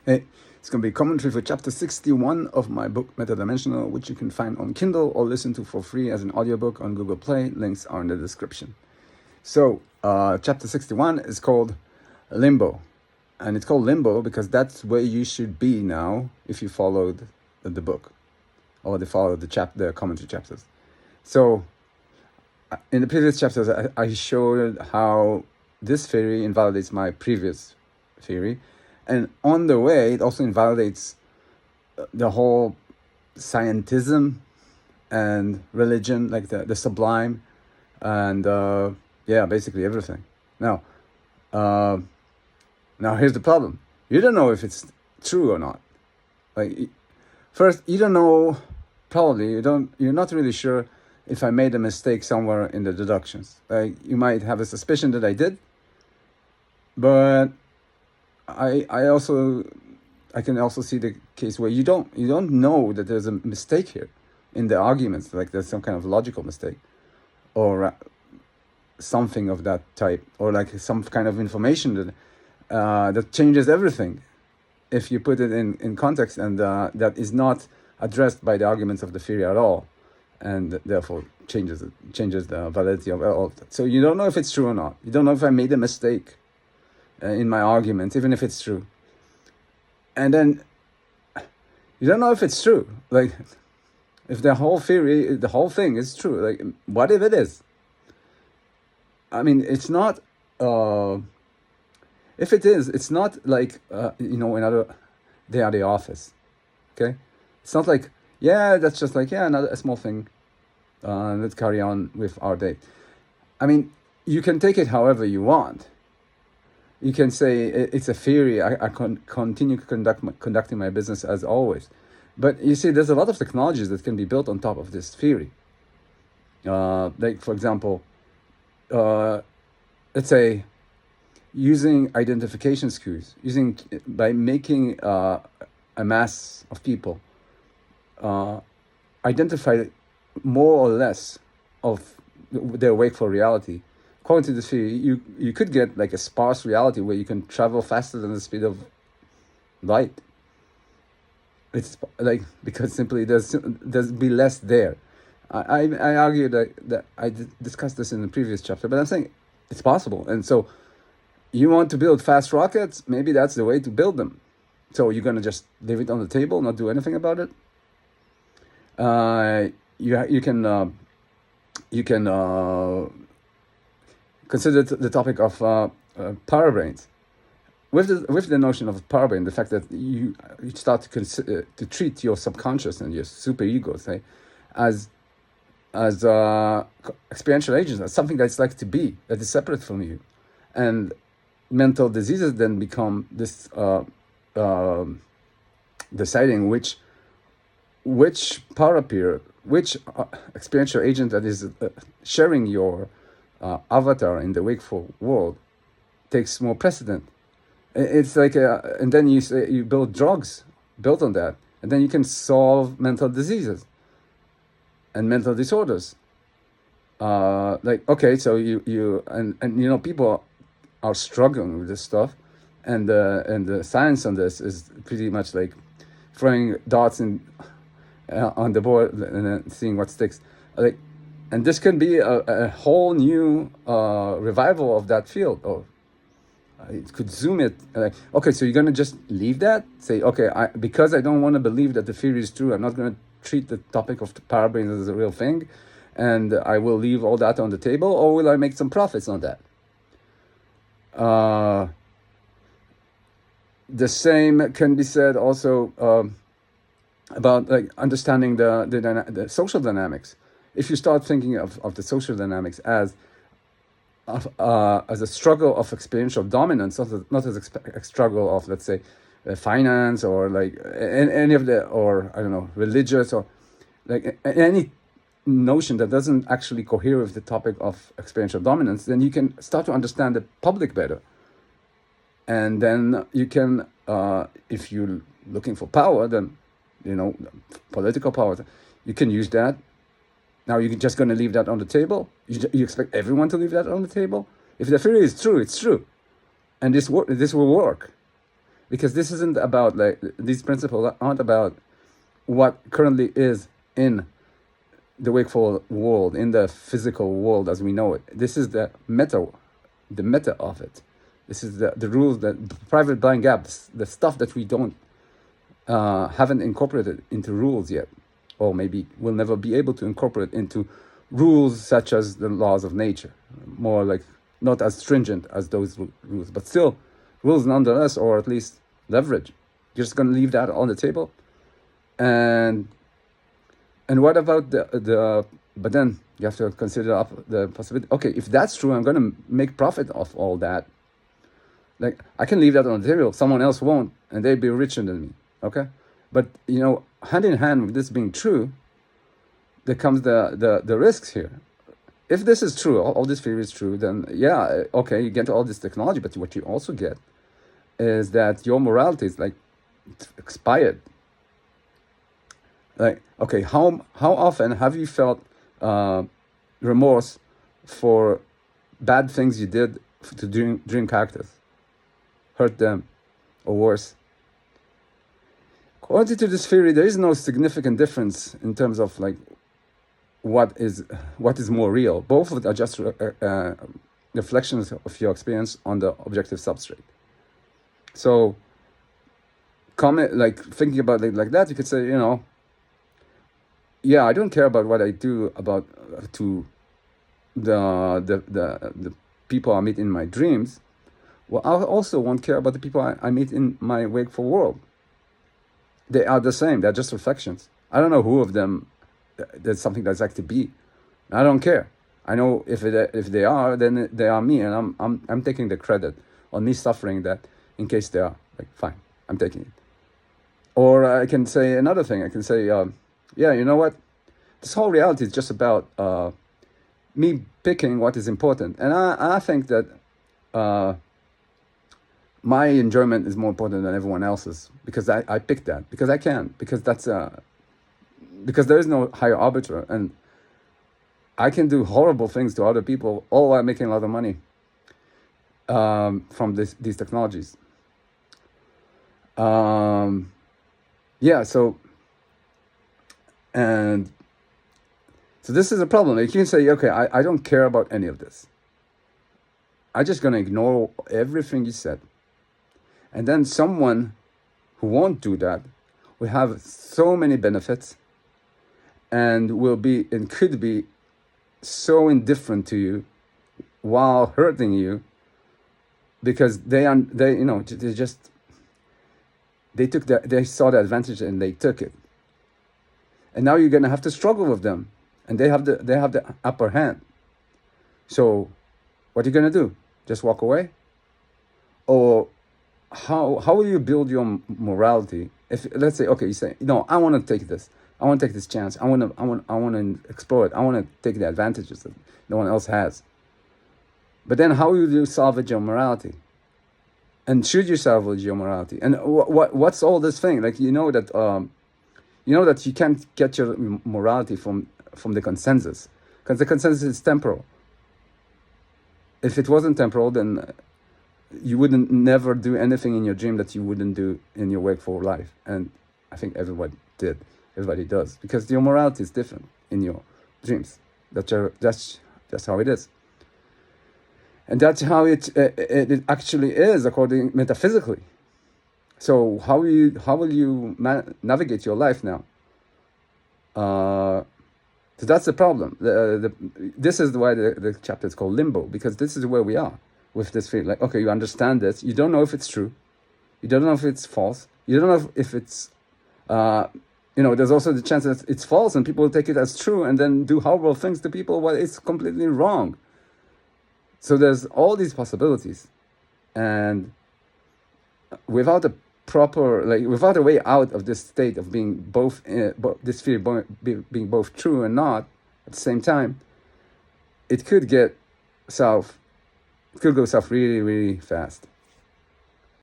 Hey, it's going to be commentary for chapter 61 of my book, Metadimensional, which you can find on Kindle or listen to for free as an audiobook on Google Play. Links are in the description. So, chapter 61 is called Limbo. And it's called Limbo because that's where you should be now if you followed the book or followed the commentary chapters. So, in the previous chapters, I showed how this theory invalidates my previous theory. And on the way, it also invalidates the whole scientism and religion, like the sublime, and basically everything. Now here's the problem. You don't know if it's true or not. Like, first, you don't know, probably, you're not really sure if I made a mistake somewhere in the deductions. Like, you might have a suspicion that I did, but I can also see the case where you don't know that there's a mistake here in the arguments, like there's some kind of logical mistake or something of that type, or like some kind of information that changes everything if you put it in context, and that is not addressed by the arguments of the theory at all, and therefore changes the validity of all of that. So you don't know if it's true or not. You don't know if I made a mistake in my argument, even if it's true. And then you don't know if it's true. Like, if the whole theory, the whole thing is true, like, what if it is? I mean, it's not, if it is, it's not like, another day at the office, okay? It's not like, that's just like, a small thing, let's carry on with our day. I mean, you can take it however you want. You can say it's a theory. I can continue conducting my business as always. But you see, there's a lot of technologies that can be built on top of this theory. Like, for example, let's say using identification cues, by making a mass of people identify more or less of their wakeful reality. According to this theory, you could get like a sparse reality where you can travel faster than the speed of light. It's like, because simply there's be less there. I argue that I discussed this in the previous chapter, but I'm saying it's possible. And so you want to build fast rockets, maybe that's the way to build them. So you're going to just leave it on the table, not do anything about it? You can consider the topic of power brains. With the notion of power brain, the fact that you start to treat your subconscious and your super ego, say, as experiential agents, as something that's like to be, that is separate from you, and mental diseases then become this deciding which power peer, which experiential agent that is sharing your avatar in the wakeful world takes more precedent. It's like, and then you build drugs built on that, and then you can solve mental diseases and mental disorders. Like, okay, so you people are struggling with this stuff, and the science on this is pretty much like throwing dots on the board and then seeing what sticks. Like, and this can be a whole new revival of that field. Or it could zoom it. Like, okay, so you're going to just leave that? Say, okay, because I don't want to believe that the theory is true, I'm not going to treat the topic of the power brains as a real thing, and I will leave all that on the table, or will I make some profits on that? The same can be said also about like understanding the social dynamics. If you start thinking of the social dynamics as a struggle of experiential dominance, not as a struggle of, let's say, finance, or like any of the, or I don't know, religious, or like any notion that doesn't actually cohere with the topic of experiential dominance, then you can start to understand the public better. And then you can, if you're looking for power, then, political power, you can use that. Now you're just going to leave that on the table? You expect everyone to leave that on the table? If the theory is true, it's true. And this will work. because this isn't about, like, these principles aren't about what currently is in the wakeful world, in the physical world as we know it. This is the meta of it. This is the rules, the private blind gaps, the stuff that we don't haven't incorporated into rules yet, or maybe will never be able to incorporate into rules such as the laws of nature, more like not as stringent as those rules, but still rules nonetheless, or at least leverage. You're just going to leave that on the table. And what about the but then you have to consider the possibility, okay, if that's true, I'm going to make profit off all that. Like, I can leave that on the table, someone else won't, and they'd be richer than me. Okay, but hand in hand with this being true, there comes the risks here. If this is true, all this theory is true, then yeah, okay, you get all this technology, but what you also get is that your morality is like expired. Like, okay, how often have you felt remorse for bad things you did to dream characters, hurt them, or worse? According to this theory, there is no significant difference in terms of like what is more real. Both of it are just reflections of your experience on the objective substrate. So, thinking about it like that, you could say, yeah, I don't care about what I do about to the people I meet in my dreams. Well, I also won't care about the people I meet in my wakeful world. They are the same. They're just reflections. I don't know who of them there's something that's like to be. I don't care. I know if they are, then they are me, and I'm taking the credit on me suffering that in case they are. Like, fine, I'm taking it. Or I can say another thing. I can say, yeah, you know what? This whole reality is just about me picking what is important, and I think that my enjoyment is more important than everyone else's, because I picked that, because I can, because that's because there is no higher arbiter, and I can do horrible things to other people all while making a lot of money from these technologies. Yeah, so this is a problem. Like, you can say, okay, I don't care about any of this. I'm just going to ignore everything you said. And then someone who won't do that will have so many benefits and could be so indifferent to you while hurting you, because they saw the advantage and they took it. And now you're going to have to struggle with them, and they have the upper hand. So what are you going to do? Just walk away? Or how will you build your morality? If, let's say, okay, you say, no, I want to take this. I want to take this chance. I want to explore it. I want to take the advantages that no one else has. But then how will you salvage your morality? And should you salvage your morality? And what's all this thing? Like, that you can't get your morality from the consensus, because the consensus is temporal. If it wasn't temporal, then you wouldn't never do anything in your dream that you wouldn't do in your wakeful life. And I think everybody does, because your morality is different in your dreams. That's how it is, and that's how it actually is according metaphysically. So how will you navigate your life now? So that's the problem. This is why the chapter is called Limbo, because this is where we are with this feeling. Like, okay, you understand this. You don't know if it's true. You don't know if it's false. You don't know if it's, there's also the chance that it's false and people will take it as true and then do horrible things to people while it's completely wrong. So there's all these possibilities. And without a way out of this state of being both, this fear being both true and not at the same time, it could go south really, really fast.